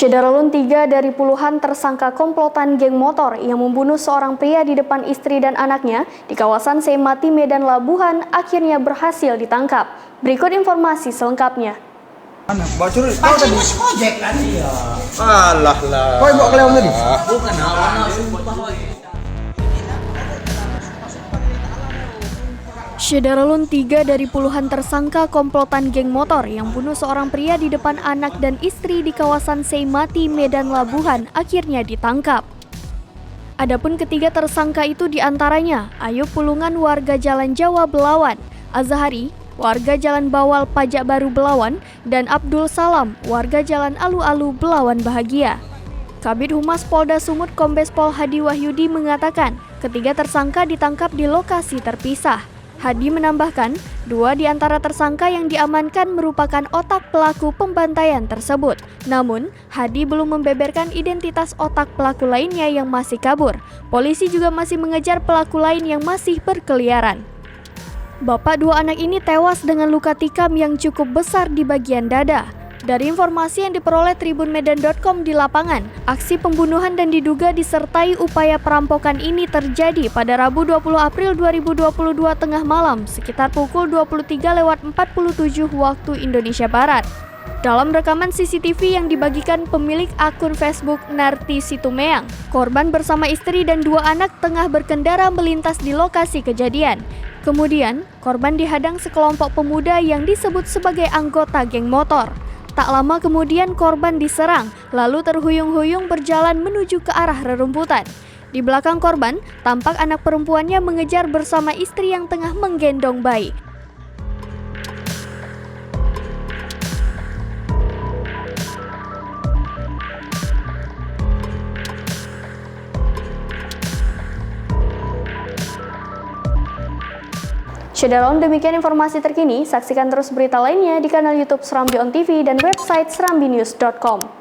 Syederalun 3 dari puluhan tersangka komplotan geng motor yang membunuh seorang pria di depan istri dan anaknya di kawasan Seimati, Medan Labuhan akhirnya berhasil ditangkap. Berikut informasi selengkapnya. Bacur, kau tadi ojek kan? Iya. Alah lah. Kau bawa kelewat tadi? Bukan, sumpah. Syederalun 3 dari puluhan tersangka komplotan geng motor yang bunuh seorang pria di depan anak dan istri di kawasan Seimati, Medan Labuhan akhirnya ditangkap. Adapun ketiga tersangka itu diantaranya Ayub Pulungan warga Jalan Jawa Belawan, Azhari warga Jalan Bawal Pajak Baru Belawan, dan Abdul Salam warga Jalan Alu-Alu Belawan Bahagia. Kabid Humas Polda Sumut Kombes Pol Hadi Wahyudi mengatakan ketiga tersangka ditangkap di lokasi terpisah. Hadi menambahkan, 2 di antara tersangka yang diamankan merupakan otak pelaku pembantaian tersebut. Namun, Hadi belum membeberkan identitas otak pelaku lainnya yang masih kabur. Polisi juga masih mengejar pelaku lain yang masih berkeliaran. Bapak 2 anak ini tewas dengan luka tikam yang cukup besar di bagian dada. Dari informasi yang diperoleh tribunmedan.com di lapangan, aksi pembunuhan dan diduga disertai upaya perampokan ini terjadi pada Rabu 20 April 2022 tengah malam sekitar pukul 23.47 waktu Indonesia Barat. Dalam rekaman CCTV yang dibagikan pemilik akun Facebook Narti Situmeang, korban bersama istri dan 2 anak tengah berkendara melintas di lokasi kejadian. Kemudian, korban dihadang sekelompok pemuda yang disebut sebagai anggota geng motor. Tak lama kemudian korban diserang, lalu terhuyung-huyung berjalan menuju ke arah rerumputan. Di belakang korban, tampak anak perempuannya mengejar bersama istri yang tengah menggendong bayi. Syederalun, demikian informasi terkini. Saksikan terus berita lainnya di kanal YouTube Serambi On TV dan website serambinews.com.